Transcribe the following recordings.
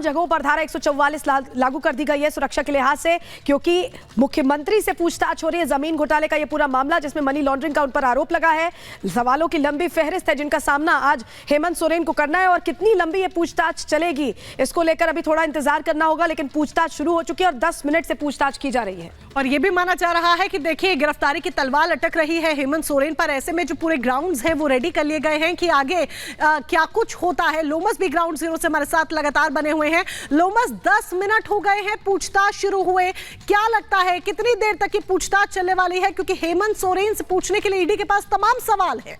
जगहों पर धारा 144 लागू कर दी गई है सुरक्षा के लिहाज से, क्योंकि मुख्यमंत्री से पूछताछ हो रही है जमीन घोटाले का ये पूरा मामला, जिसमें मनी लॉन्ड्रिंग का उन पर आरोप लगा है। सवालों की लंबी फहरिस्त है जिनका सामना आज हेमंत सोरेन को करना है, और कितनी लंबी ये पूछताछ चलेगी इसको लेकर अभी थोड़ा इंतजार करना होगा। लेकिन पूछताछ शुरू हो चुकी है और 10 मिनट से पूछताछ की जा रही है। और ये भी माना जा रहा है कि देखिए गिरफ्तारी की तलवार लटक रही है हेमंत सोरेन पर। ऐसे में जो पूरे ग्राउंड्स हैं वो रेडी कर लिए गए हैं कि आगे क्या कुछ होता है। लोमस भी ग्राउंड जीरो से हमारे साथ लगातार बने हुए हैं। लोमस, 10 मिनट हो गए हैं पूछताछ शुरू हुए, क्या लगता है कितनी देर तक ये पूछताछ चलने वाली है? क्योंकि हेमंत सोरेन से पूछने के लिए ईडी के पास तमाम सवाल है।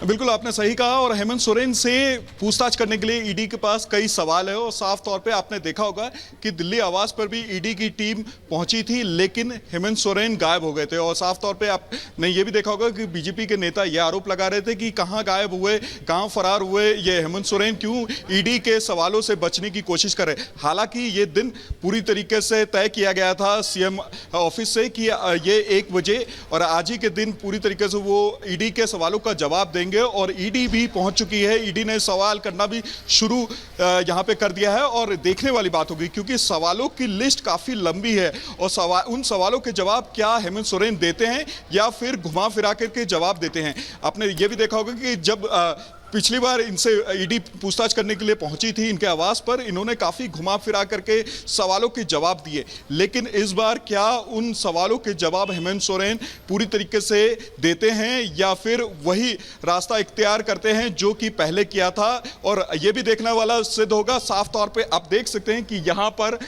बिल्कुल आपने सही कहा, और हेमंत सोरेन से पूछताछ करने के लिए ईडी के पास कई सवाल है। और साफ तौर पे आपने देखा होगा कि दिल्ली आवास पर भी ईडी की टीम पहुंची थी, लेकिन हेमंत सोरेन गायब हो गए थे। और साफ तौर पे आपने ये भी देखा होगा कि बीजेपी के नेता ये आरोप लगा रहे थे कि कहां गायब हुए, कहां फरार हुए ये हेमंत सोरेन, क्यों ईडी के सवालों से बचने की कोशिश कर रहे। हालांकि ये दिन पूरी तरीके से तय किया गया था सीएम ऑफिस से कि ये 1 बजे और आज ही के दिन पूरी तरीके से वो ईडी के सवालों का जवाब देंगे। और ईडी भी पहुंच चुकी है, ईडी ने सवाल करना भी शुरू यहां पे कर दिया है। और देखने वाली बात होगी, क्योंकि सवालों की लिस्ट काफी लंबी है, और उन सवालों के जवाब क्या हेमंत सोरेन देते हैं या फिर घुमा फिरा करके जवाब देते हैं। आपने ये भी देखा होगा कि जब पिछली बार इनसे ईडी पूछताछ करने के लिए पहुंची थी इनके आवास पर, इन्होंने काफी घुमा फिरा करके सवालों के जवाब दिए। लेकिन इस बार क्या उन सवालों के जवाब हेमंत सोरेन पूरी तरीके से देते हैं या फिर वही रास्ता इख्तियार करते हैं जो कि पहले किया था? और यह भी देखने वाला सिद्ध होगा। साफ तौर पे आप देख सकते हैं कि यहाँ पर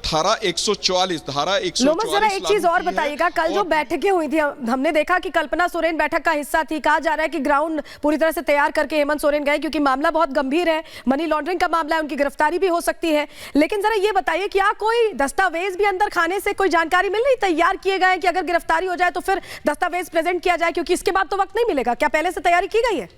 धारा 144 जरा एक चीज और बताइएगा, कल जो बैठकें हुई थी हमने देखा कि कल्पना सोरेन बैठक का हिस्सा थी। कहा जा रहा है कि ग्राउंड पूरी तरह से तैयार करके हेमंत सोरेन गए, क्योंकि मामला बहुत गंभीर है, मनी लॉन्ड्रिंग का मामला है, उनकी गिरफ्तारी भी हो सकती है। लेकिन जरा ये बताइए, क्या कोई दस्तावेज भी अंदर खाने से कोई जानकारी मिल रही, तैयार किए गए कि अगर गिरफ्तारी हो जाए तो फिर दस्तावेज प्रेजेंट किया जाए, क्योंकि इसके बाद तो वक्त नहीं मिलेगा? क्या पहले से तैयारी की गई है?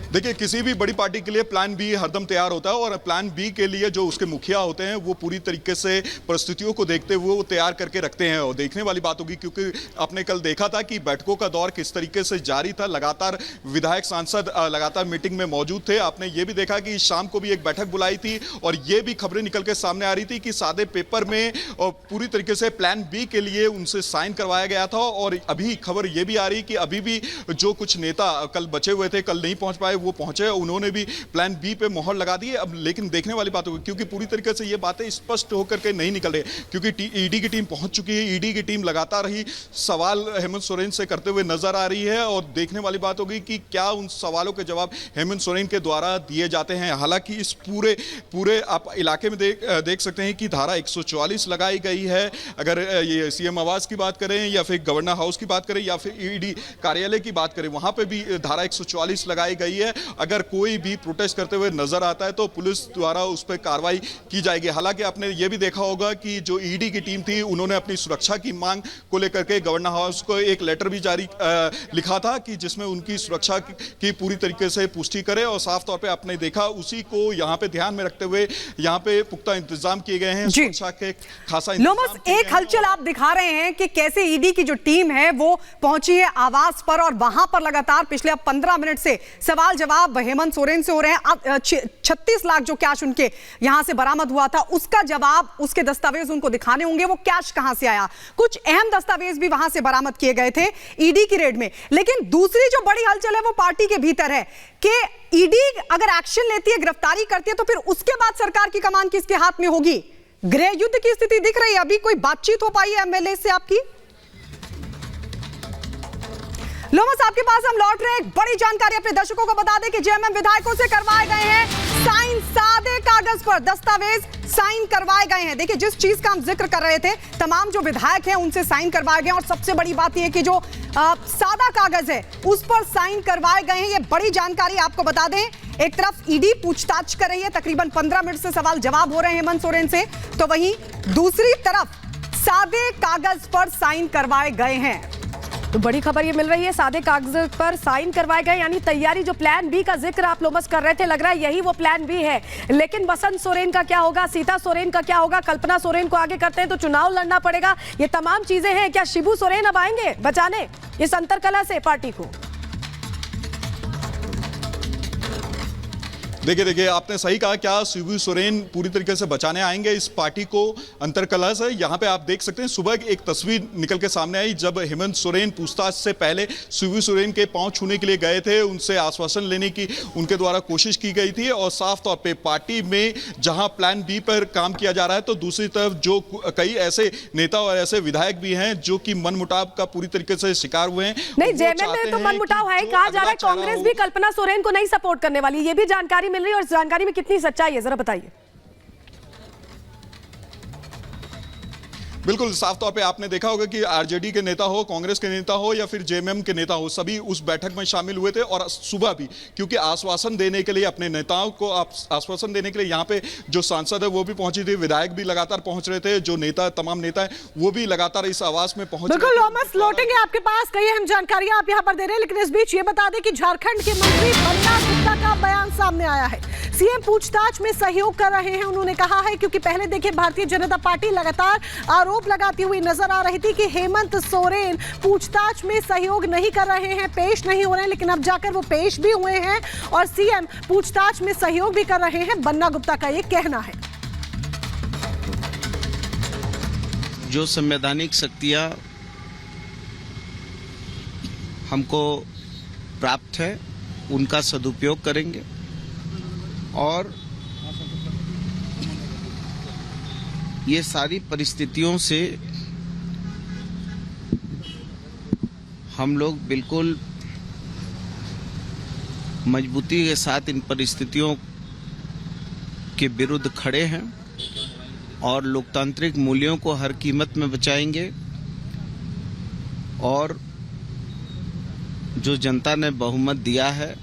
देखिए, किसी भी बड़ी पार्टी के लिए प्लान बी हरदम तैयार होता है, और प्लान बी के लिए जो उसके मुखिया होते हैं वो पूरी तरीके से परिस्थितियों को देखते हुए वो तैयार करके रखते हैं। और देखने वाली बात होगी, क्योंकि आपने कल देखा था कि बैठकों का दौर किस तरीके से जारी था, लगातार विधायक सांसद लगातार मीटिंग में मौजूद थे। आपने ये भी देखा कि शाम को भी एक बैठक बुलाई थी, और ये भी खबरें निकल के सामने आ रही थी कि सादे पेपर में और पूरी तरीके से प्लान बी के लिए उनसे साइन करवाया गया था। और अभी खबर ये भी आ रही कि अभी भी जो कुछ नेता कल बचे हुए थे, कल नहीं पहुंच पाए, वो पहुंचे, उन्होंने भी प्लान बी पे मोहर लगा दी है। अब लेकिन देखने वाली बात होगी, क्योंकि पूरी तरीके से ये बातें स्पष्ट होकर के नहीं निकल रही, क्योंकि ईडी की टीम पहुंच चुकी है। ईडी की टीम लगातार ही सवाल हेमंत सोरेन से करते हुए नजर आ रही है, और देखने वाली बात होगी कि क्या उन सवालों के जवाब हेमंत सोरेन के द्वारा दिए जाते हैं। हालांकि इस पूरे आप इलाके में देख सकते हैं कि धारा 144 लगाई गई है। अगर ये सीएम आवास की बात करें या फिर गवर्नर हाउस की बात करें या फिर ईडी कार्यालय की बात करें, वहां पे भी धारा 144 लगाई गई है। अगर कोई भी प्रोटेस्ट करते हुए नजर आता है तो पुलिस द्वारा उस पर कार्रवाई की जाएगी। हालांकि आपने ये भी देखा होगा कि जो ईडी की टीम थी, उन्होंने अपनी सुरक्षा की मांग को लेकर के गवर्नर हाउस को एक लेटर भी जारी लिखा था कि जिसमें उनकी सुरक्षा की पूरी तरीके से पुष्टि करे। और साफ तौर पे आपने देखा, उसी को यहाँ पे ध्यान में रखते हुए यहाँ पे पुख्ता इंतजाम किए गए हैं, सुरक्षा के खासा लोमस, एक हलचल आप दिखा रहे हैं कि कैसे ईडी की जो टीम है वो पहुंची है आवास पर, और वहां पर लगातार पिछले 15 मिनट से सवाल जवाब हेमंत सोरेन से हो रहे हैं। 36 लाख जो कैश उनके यहां से बरामद हुआ था, उसका जवाब, उसके दस्तावेज उनको दिखाने होंगे, वो कैश कहां से आया। कुछ अहम दस्तावेज भी वहां से बरामद किए गए थे ईडी की रेड में। लेकिन दूसरी जो बड़ी हलचल है वो पार्टी के भीतर है कि ईडी अगर एक्शन लेती है, गिरफ्तारी करती है, तो फिर उसके बाद सरकार की कमान किसके हाथ में होगी? गृह युद्ध की स्थिति दिख रही है। अभी कोई बातचीत हो पाई है एमएलए से आपकी? लोमस, आपके पास हम लौट रहे हैं। एक बड़ी जानकारी अपने दर्शकों को बता दें कि जेएमएम विधायकों से करवाए गए हैं साइन, सादे कागज पर दस्तावेज साइन करवाए गए हैं। देखिए, जिस चीज का हम जिक्र कर रहे थे, तमाम जो विधायक हैं उनसे साइन करवाए गए, और सबसे बड़ी बात यह है कि जो सादा कागज है उस पर साइन करवाए गए हैं। ये बड़ी जानकारी आपको बता दें। एक तरफ ईडी पूछताछ कर रही है, तकरीबन 15 मिनट से सवाल जवाब हो रहे हैं हेमंत सोरेन से, तो वहीं दूसरी तरफ सादे कागज पर साइन करवाए गए हैं। तो बड़ी खबर ये मिल रही है, सादे कागज पर साइन करवाए गए, यानी तैयारी। जो प्लान बी का जिक्र आप लोमस कर रहे थे, लग रहा है यही वो प्लान बी है। लेकिन बसंत सोरेन का क्या होगा, सीता सोरेन का क्या होगा? कल्पना सोरेन को आगे करते हैं तो चुनाव लड़ना पड़ेगा। ये तमाम चीजें हैं। क्या शिबू सोरेन अब आएंगे बचाने इस अंतरकलह से पार्टी को? देखिए आपने सही कहा, क्या शिबू सोरेन पूरी तरीके से बचाने आएंगे इस पार्टी को अंतरकलह से? यहाँ पे आप देख सकते हैं सुबह एक तस्वीर निकल के सामने आई जब हेमंत सोरेन पूछताछ से पहले शिबू सोरेन के पांव छूने के लिए गए थे, उनसे आश्वासन लेने की उनके द्वारा कोशिश की गई थी। और साफ तौर पे पार्टी में जहां प्लान बी पर काम किया जा रहा है, तो दूसरी तरफ जो कई ऐसे नेता और ऐसे विधायक भी हैं जो कि मनमुटाव का पूरी तरीके से शिकार हुए हैं। नहीं, जेएमएम में तो मनमुटाव है, कहा जा रहा है कांग्रेस भी कल्पना सोरेन को नहीं सपोर्ट करने वाली, ये भी जानकारी मिल रही है। और इस जानकारी में कितनी सच्चाई है, जरा बताइए। बिल्कुल साफ तौर पे आपने देखा होगा कि आरजेडी के नेता हो, कांग्रेस के नेता हो या फिर जेएमएम के नेता हो, सभी उस बैठक में शामिल हुए थे। और सुबह भी क्योंकि आश्वासन देने के लिए, अपने नेताओं को आश्वासन देने के लिए यहाँ पे जो सांसद है वो भी पहुंची थी, विधायक भी लगातार पहुंच रहे थे, जो नेता तमाम नेता है वो भी लगातार इस आवास में पहुंच रहे थे। बिल्कुल लोमस, लौटेंगे आपके पास, कई अहम जानकारियां आप यहाँ पर दे रहे हैं, लेकिन इस बीच ये बता दें कि झारखंड के मंत्री बन्ना गुप्ता का बयान सामने आया है। सीएम पूछताछ में सहयोग कर रहे हैं, उन्होंने कहा है, क्योंकि पहले देखिए भारतीय जनता पार्टी लगातार आरोप लगाती हुई नजर आ रही थी कि हेमंत सोरेन पूछताछ में सहयोग नहीं कर रहे हैं, पेश नहीं हो रहे हैं, लेकिन अब जाकर वो पेश भी हुए हैं और सीएम पूछताछ में सहयोग भी कर रहे हैं, बन्ना गुप्ता का ये कहना है। जो संवैधानिक शक्तियां हमको प्राप्त है उनका सदुपयोग करेंगे और ये सारी परिस्थितियों से हम लोग बिल्कुल मजबूती के साथ इन परिस्थितियों के विरुद्ध खड़े हैं और लोकतांत्रिक मूल्यों को हर कीमत में बचाएंगे। और जो जनता ने बहुमत दिया है,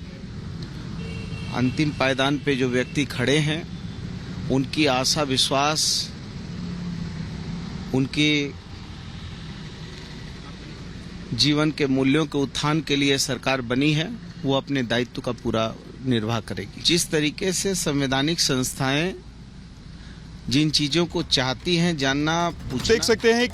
अंतिम पायदान पे जो व्यक्ति खड़े हैं, उनकी आशा विश्वास, उनके जीवन के मूल्यों के उत्थान के लिए सरकार बनी है, वो अपने दायित्व का पूरा निर्वाह करेगी। जिस तरीके से संवैधानिक संस्थाएं जिन चीजों को चाहती हैं जानना, पूछना, देख सकते हैं